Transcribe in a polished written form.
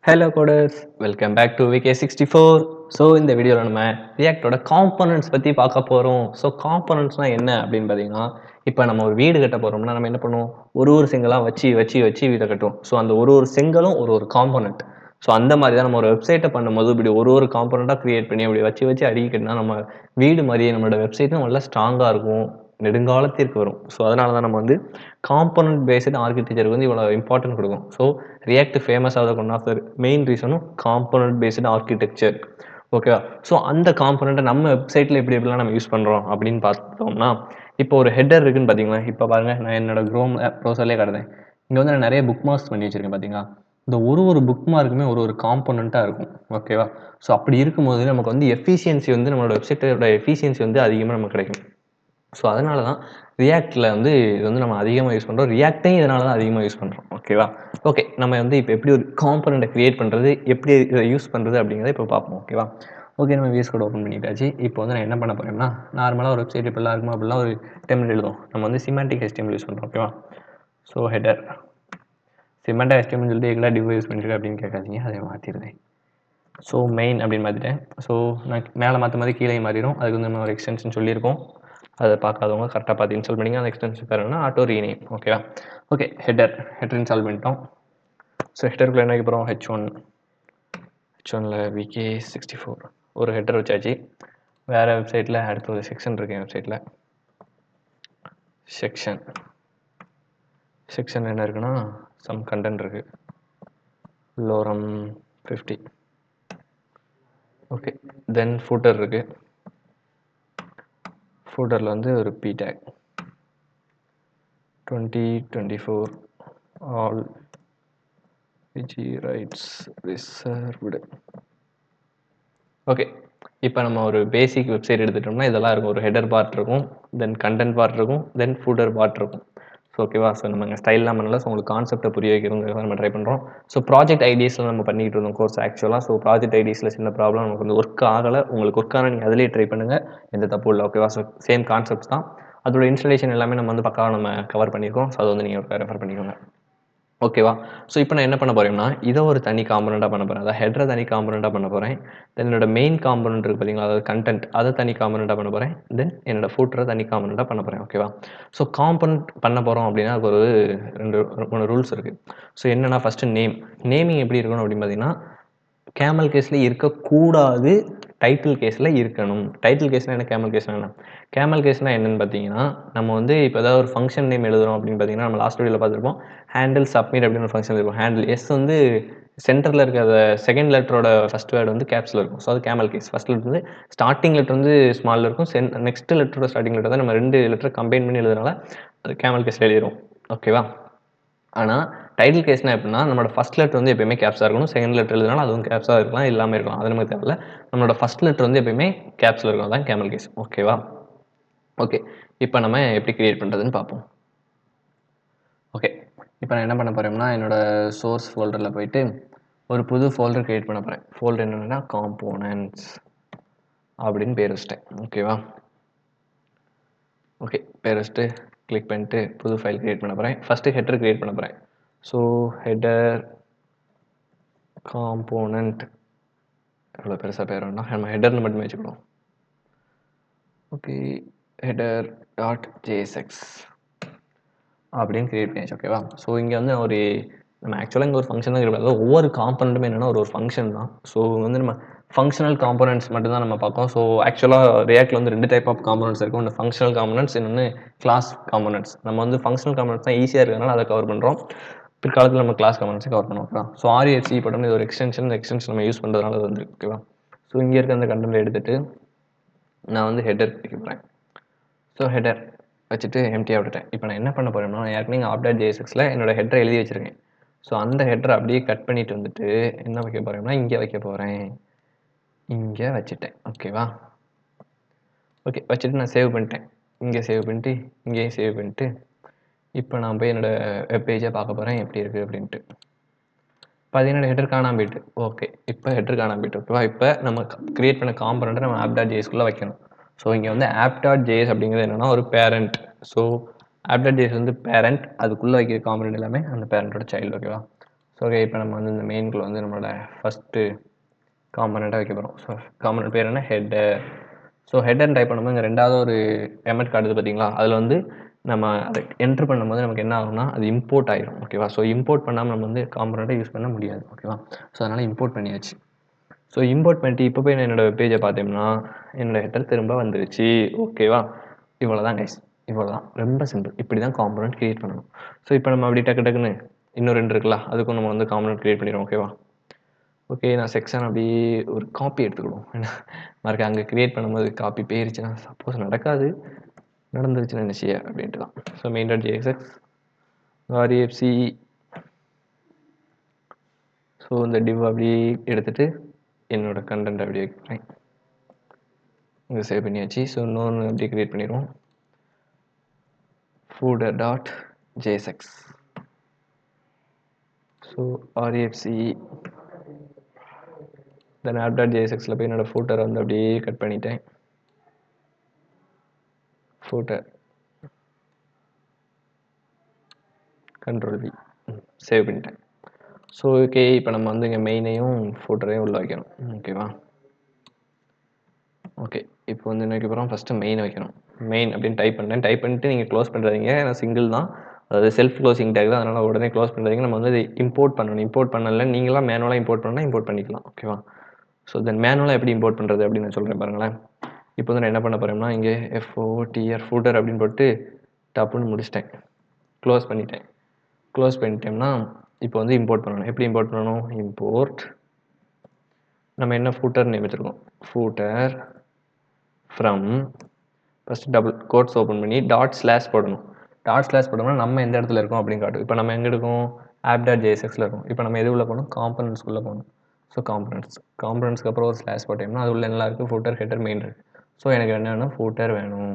Hello coders, welcome back to VK64. So இந்த வீடியோவில் நம்ம ரியாக்டோட காம்பனன்ட்ஸ் பற்றி பார்க்க போகிறோம். ஸோ காம்பனன்ட்ஸ்னால் என்ன அப்படின்னு பார்த்தீங்கன்னா, இப்போ நம்ம ஒரு வீடு கட்ட போகிறோம்னா நம்ம என்ன பண்ணுவோம், ஒரு செங்கலாக வச்சு வீடை கட்டுவோம். ஸோ அந்த ஒரு செங்கலும் ஒரு காம்பனண்ட். ஸோ அந்த மாதிரி தான் நம்ம ஒரு வெப்சைட்டை பண்ணும்போது இப்படி ஒரு காம்பனண்ட்டாக க்ரியேட் பண்ணி அப்படி வச்சு அடிக்கி கட்டினா நம்ம வீடு மாதிரியே நம்மளோட வெப்சைட்டும் நல்லா ஸ்ட்ராங்காக இருக்கும், நெடுங்காலத்திற்கு வரும். ஸோ அதனால தான் நம்ம வந்து காம்பனண்ட் பேஸ்டு ஆர்கிடெக்சருக்கு வந்து இவ்வளோ இம்பார்ட்டன்ட் கொடுக்கும். ஸோ ரியாக்ட் ஃபேமஸ் ஆகிறதுக்கு ஒன் ஆஃப் த மெயின் ரீசனும் காம்பனண்ட் பேஸ்டு ஆர்கிடெக்சர். ஓகேவா? ஸோ அந்த காம்பனண்ட்டை நம்ம வெப்சைட்டில் எப்படிலாம் நம்ம யூஸ் பண்ணுறோம் அப்படின்னு பார்த்தோம்னா, இப்போ ஒரு ஹெட்டர் இருக்குன்னு பார்த்தீங்களா, இப்போ பாருங்கள் நான் என்னோட க்ரோம் ப்ரௌசர்லேயே காட்டுறேன். இங்கே வந்து நான் நிறைய புக் மார்க்ஸ் பண்ணி வச்சுருக்கேன் பார்த்தீங்களா. இந்த ஒரு புக் மார்க்குமே ஒரு காம்பனண்ட்டாக இருக்கும். ஓகேவா? ஸோ அப்படி இருக்கும்போது நமக்கு வந்து எஃபிஷியன்சி வந்து நம்மளோட வெப்சைட்டோட எஃபிஷியன்சி வந்து அதிகமாக நமக்கு கிடைக்கும். ஸோ அதனால தான் ரியாக்டில் வந்து இது வந்து நம்ம அதிகமாக யூஸ் பண்ணுறோம். ரியாக்டையும் இதனால தான் அதிகமாக யூஸ் பண்ணுறோம். ஓகேவா? ஓகே, நம்ம வந்து இப்போ எப்படி ஒரு காம்பனண்ட்டை கிரியேட் பண்ணுறது, எப்படி இதை யூஸ் பண்ணுறது அப்படிங்கிறத இப்போ பார்ப்போம். ஓகேவா? ஓகே, நம்ம VS Code ஓப்பன் பண்ணிட்டாச்சு. இப்போ வந்து நான் என்ன பண்ண போகிறேன்னா, நார்மலாக ஒரு வெப்சைட் இப்படிலாம் இருக்குமா அப்படிலாம் ஒரு டெம்ப்ளேட் எழுதும். நம்ம வந்து சிமெண்டிக் HTML யூஸ் பண்ணுறோம். ஓகேவா? ஸோ ஹெடர் சிமெண்டா HTML சொல்லிட்டு எல்லாம் டிவ் யூஸ் பண்ணிருக்கேன் அப்படின்னு கேட்காதீங்க, அதை மாற்றிடுறேன். ஸோ மெயின் அப்படின்னு மாற்றிட்டேன். ஸோ நான் மேலே மாற்ற மாதிரி கீழே மாறிடும். அதுக்கு வந்து நம்ம ஒரு எக்ஸ்டென்ஷன் சொல்லியிருக்கோம். அதை பார்க்காதவங்க கரெக்டாக பார்த்து இன்ஸ்டால் பண்ணிங்க. அந்த எக்ஸ்டென்ஷன் பேர் என்ன, ஆட்டோ ரீநேம். ஓகேவா? ஓகே, ஹெட்டர் இன்ஸ்டால் பண்ணிட்டோம். ஸோ ஹெட்டருக்குள்ள என்ன அப்புறம் H1ல் VK64 ஒரு ஹெட்டர் வச்சாச்சு. வேறு வெப்சைட்டில் அடுத்து ஒரு செக்ஷன் இருக்கு. என் வெப்சைட்டில் செக்ஷன் என்ன இருக்குன்னா, சம் கண்டென்ட் இருக்குது. லோரம் 50. ஓகே, தென் ஃபூட்டர் இருக்குது. ஃபூட்டரில் வந்து ஒரு P tag 2024 all PG rights reserved. Okay, இப்போ நம்ம ஒரு பேசிக் வெப்சைட் எடுத்துட்டோம்னா இதெல்லாம் இருக்கும். ஒரு ஹெடர் பார்ட் இருக்கும், தென் கண்டென்ட் பார்ட் இருக்கும், தென் ஃபூட்டர் பார்ட் இருக்கும். ஸோ ஓகேவா? ஸோ நம்ம ஸ்டைல்லாம் பண்ணல. ஸோ உங்களுக்கு கான்செப்டை புரிய வைக்கிறதுக்காக நம்ம ட்ரை பண்ணுறோம். ஸோ ப்ராஜெக்ட் ஐடிஸில் நம்ம பண்ணிக்கிட்டு இருந்தோம் கோர்ஸ் ஆக்சுவலாக. ஸோ ப்ராஜெக்ட் ஐடிஸில் சின்ன ப்ராப்ளம் நமக்கு வந்து ஒர்க் ஆகலை. உங்களுக்கு ஒர்க் ஆனால் நீங்கள் அதிலே ட்ரை பண்ணுங்கள், எந்த தப்பு இல்லை. ஓகேவா? ஸோ சேம் கான்செப்ட்ஸ் தான். அதோட இன்ஸ்டாலேஷன் எல்லாமே நம்ம வந்து பக்காவாக நம்ம கவர் பண்ணியிருக்கோம். ஸோ அதை வந்து நீங்கள் ரெஃபர் பண்ணிக்கோங்க. ஓகேவா? ஸோ இப்போ நான் என்ன பண்ண போகிறேன்னா, இதை ஒரு தனி காம்பனண்ட்டாக பண்ண போகிறேன். அதாவது ஹெட்டரை தனி காம்பனண்ட்டாக பண்ண போகிறேன். தென் என்னோட மெயின் காம்பனண்ட் இருக்குது பார்த்தீங்களா, அதாவது கண்டென்ட், அதை தனி காம்பனண்ட்டாக பண்ண போகிறேன். தென் என்னோட ஃபூட்டரை தனி காம்பனண்ட்டாக பண்ண போகிறேன். ஓகேவா? ஸோ காம்பனண்ட் பண்ண போகிறோம் அப்படின்னா அதுக்கு ஒரு 3 ரூல்ஸ் இருக்குது. ஸோ என்னென்னா, ஃபஸ்ட்டு நேமிங் எப்படி இருக்கணும் அப்படின்னு பார்த்தீங்கன்னா, கேமல் கேஸில் இருக்கக்கூடாது, டைட்டில் கேஸில் இருக்கணும். டைட்டில் கேஸ்னால் என்ன, கேமல் கேஸ்னால் என்ன? கேமல் கேஸ்னால் என்னென்னு பார்த்தீங்கன்னா, நம்ம வந்து இப்போ ஏதாவது ஒரு ஃபங்க்ஷன் நேம் எழுதுறோம் அப்படின்னு பார்த்தீங்கன்னா, நம்ம லாஸ்ட் வீடியோவில் பார்த்துருப்போம். ஹேண்டில் சப்மிட் அப்படின்னு ஒரு ஃபங்க்ஷன் இருக்கும். ஹேண்டில் எஸ் வந்து சென்டரில் இருக்கிற செகண்ட் லெட்டரோட ஃபஸ்ட் வேர்டு வந்து கேப்ஸில் இருக்கும். ஸோ அது கேமல் கேஸ். ஃபஸ்ட் லெட்டர் வந்து ஸ்டார்டிங் லெட்டர் வந்து ஸ்மாலில் இருக்கும். நெக்ஸ்ட் லெட்டரோட ஸ்டார்டிங் லெட்டர் தான் நம்ம 2 லெட்டர் கம்பைன் பண்ணி எழுதுறதுனால அது கேமல் கேஸில் எழுதிடும். ஓகேவா? ஆனால் டைட்டில் கேஸ்னால் எப்படின்னா, நம்மளோட ஃபஸ்ட் லெட்டர் வந்து எப்பயுமே கேப்ஸாக இருக்கணும். செகண்ட் லெட்டர் எழுதுனாலும் அதுவும் கேப்ஸாக இருக்கலாம், இல்லாமல் இருக்கலாம். அது நமக்கு தேவையில்ல. நம்மளோட ஃபஸ்ட் லெட்டர் வந்து எப்பயுமே கேப்ஸில் இருக்கும். அதான் கேமல் கேஸ். ஓகேவா? ஓகே, இப்போ நம்ம எப்படி கிரியேட் பண்ணுறதுன்னு பார்ப்போம். ஓகே, இப்போ நான் என்ன பண்ண போகிறேன்னா, என்னோட சோர்ஸ் ஃபோல்டரில் போயிட்டு ஒரு புது ஃபோல்டர் கிரியேட் பண்ண போகிறேன். ஃபோல்டர் என்னென்னா காம்போனன்ட்ஸ் அப்படின்னு பேர் வச்சிட்டேன். ஓகேவா? ஓகே, பேர் வச்சுட்டு கிளிக் பண்ணிட்டு புது ஃபைல் கிரியேட் பண்ண போகிறேன். ஃபஸ்ட்டு ஹெட்டர் கிரியேட் பண்ண போகிறேன். ஸோ ஹெடர் காம்போனண்ட் எவ்வளோ பெருசாக பேர் வேணா, நம்ம ஹெடர்னு மட்டுமே வச்சுக்கணும். ஓகே, ஹெடர் டாட் ஜேஎஸ்எக்ஸ் அப்படின்னு கிரியேட் பண்ணியாச்சு. ஓகேவா? ஸோ இங்கே வந்து ஒரு நம்ம ஆக்சுவலாக இங்கே ஒரு ஃபங்க்ஷன் தான் கிடையாது. ஒவ்வொரு காம்பனண்ட்டுமே என்னென்னா ஒரு ஃபங்க்ஷன் தான். ஸோ வந்து நம்ம ஃபங்க்ஷனல் காம்பனண்ட்ஸ் மட்டும் தான் நம்ம பார்ப்போம். ஸோ ஆக்சுவலாக ரியாக்டில் வந்து 2 டைப் ஆஃப் காம்பனண்ட்ஸ் இருக்கும். ஒன்று ஃபங்க்ஷனல் காம்பனண்ட்ஸ், இன்னொன்று கிளாஸ் காம்பனண்ட்ஸ். நம்ம வந்து ஃபங்க்ஷனல் காம்பனண்ட்ஸ் தான் ஈஸியாக இருக்கிறதுனால அதை கவர் பண்ணுறோம். பிற்காலத்தில் நம்ம கிளாஸ் காம்பனண்ட்ஸை கவர் பண்ணுவோம். ஓகேவா? ஸோ RESC பட்டம் இது ஒரு எக்ஸ்டென்ஷன். இந்த எக்ஸ்டென்ஷன் நம்ம யூஸ் பண்ணுறதுனால அது வந்து ஓகேவா? ஸோ இங்கே இருக்க அந்த கண்டென்ட் எடுத்துகிட்டு நான் வந்து ஹெடர் வைக்க போகிறேன். ஸோ ஹெடர் வச்சுட்டு எம்டியாக விட்டுட்டேன். இப்போ நான் என்ன பண்ண போகிறேன்னா, ஏற்கனவே app.jsxல என்னோட ஹெட்டரை எழுதி வச்சுருக்கேன். ஸோ அந்த ஹெட்டரை அப்படியே கட் பண்ணிட்டு வந்துட்டு என்ன வைக்க போகிறேன்னா, இங்கே வைக்க போகிறேன். இங்கே வச்சுட்டேன். ஓகேவா? ஓகே, வச்சுட்டு நான் சேவ் பண்ணிட்டேன். இங்கே சேவ் பண்ணிட்டு இங்கேயும் சேவ் பண்ணிட்டு இப்போ நான் போய் என்னோடய வெப் பேஜை பார்க்க போகிறேன் எப்படி இருக்குது அப்படின்ட்டு. பார்த்தீங்கன்னா ஹெட்டர் காணாம போயிட்டு. ஓகே, இப்போ ஹெட்டர் காணாம போயிட்டு. ஓகேவா? இப்போ நம்ம கிரியேட் பண்ண காம்பனண்ட்டை நம்ம app.jsக்குள்ளே வைக்கணும். ஸோ இங்கே வந்து app.js அப்படிங்கிறது என்னென்னா ஒரு பேரண்ட். ஸோ app.js வந்து பேரண்ட், அதுக்குள்ளே வைக்கிற காம்பனண்ட் எல்லாமே அந்த பேரண்ட்டோட சைல்டு. ஓகேவா? ஸோ ஓகே, இப்போ நம்ம வந்து இந்த மெயின்குள்ள வந்து நம்மளோட ஃபஸ்ட்டு காம்பனண்ட்டாக வைக்க போகிறோம். ஸோ காம்பனண்ட் பேர் என்ன, ஹெட்டர். ஸோ ஹெட்டர்னு டைப் பண்ணும்போது இங்கே ரெண்டாவது ஒரு எமெட் கார்டு பார்த்தீங்களா, அதில் வந்து நம்ம அதை என்ட்ரு பண்ணும்போது நமக்கு என்ன ஆகும்னா அது இம்போர்ட் ஆகிடும். ஓகேவா, ஸோ இம்போர்ட் பண்ணாமல் நம்ம வந்து காம்பனண்ட்டை யூஸ் பண்ண முடியாது. ஓகேவா, ஸோ அதனால் இம்போர்ட் பண்ணியாச்சு. ஸோ இம்போர்ட் பண்ணிட்டு இப்போ போய் நான் என்னோட பேஜை பார்த்தோம்னா என்னோட ஹெட்டர் திரும்ப வந்துருச்சு. ஓகேவா, இவ்வளோ தான் கைஸ், இவ்வளோ தான், ரொம்ப சிம்பிள். இப்படி தான் காம்பனண்ட் கிரியேட் பண்ணணும். ஸோ இப்போ நம்ம அப்படி டக்கு டக்குன்னு இன்னும் 2 இருக்குல்ல, அதுக்கும் நம்ம வந்து காம்பனண்ட் கிரியேட் பண்ணிடுவோம். ஓகேவா, ஓகே, நான் செக்ஷன் அப்படியே ஒரு காப்பி எடுத்துக்கிடுவோம். ஏன்னா மறுக்க அங்கே கிரியேட் பண்ணும்போது காப்பி போயிருச்சுன்னா சப்போஸ் நடக்காது, நடந்துருச்சுன்னா என்ன செய்ய அப்படின்ட்டு தான். So main.jsx refc. ஸோ இந்த டிவ் அப்படியே எடுத்துகிட்டு என்னோட கண்டென்ட் அப்படியே வைக்கிறேன். இங்கே சேவ் பண்ணியாச்சு. ஸோ இன்னொன்று அப்படியே கிரியேட் பண்ணிடுவோம், footer.jsx. ஸோ refc தென் app.jsxல போய் என்னோட ஃபூட்டரை வந்து அப்படியே கட் பண்ணிட்டேன். ஃபூட்டர் Ctrl+V சேவ் பண்ணிட்டேன். ஸோ ஓகே, இப்போ நம்ம வந்து இங்கே மெயினையும் ஃபூட்டரையும் உள்ள வைக்கணும். ஓகேவா, ஓகே, இப்போ வந்து என்ன வைக்க போகிறோம், ஃபஸ்ட்டு மெயின் வைக்கணும். மெயின் அப்படின்னு டைப் பண்ணிட்டு நீங்கள் க்ளோஸ் பண்ணுறீங்க, ஏன்னா சிங்கிள் தான், அதாவது செல்ஃப் க்ளோசிங் டேக் தான், அதனால் உடனே க்ளோஸ் பண்ணுறீங்க. நம்ம வந்து இம்போர்ட் பண்ணணும். இம்போர்ட் பண்ணல, நீங்களாம் மேனுவலாக இம்போர்ட் பண்ணால் இம்போர்ட் பண்ணிக்கலாம். ஓகேவா, ஸோ தென் மேனுவலாக எப்படி இம்போர்ட் பண்ணுறது அப்படின்னு நான் சொல்கிறேன் பாருங்களேன். இப்போ வந்து நான் என்ன பண்ண போகிறேன்னா இங்கே FOOTR ஃபூட்டர் அப்படின்னு போட்டு டப்புன்னு முடிச்சிட்டேன், க்ளோஸ் பண்ணிட்டேன். க்ளோஸ் பண்ணிட்டோம்னா இப்போ வந்து இம்போர்ட் பண்ணணும். எப்படி இம்போர்ட் பண்ணணும், இம்போர்ட் நம்ம என்ன ஃபூட்டர் நேம் வச்சுருக்கோம், footer from, first double quotes open பண்ணி டாட் ஸ்லாஷ் போடணும். டாட் ஸ்லாஷ் போட்டோம்னா நம்ம எந்த இடத்துல இருக்கோம் அப்படின்னு காட்டும். இப்போ நம்ம எங்கே இருக்கோம், app.jsxல இருக்கும். இப்போ நம்ம எது உள்ள போகணும், காம்பனன்ட்ஸ்குள்ளே போகணும். ஸோ காம்பனன்ட்ஸ்க்கு அப்புறம் ஒரு ஸ்லாஷ் போட்டோம்னா அது உள்ள என்ன இருக்குது, ஃபூட்டர் ஹெட்டர் மெயின் இருக்குது. ஸோ எனக்கு என்ன வேணும், ஃபூட்டர் வேணும்.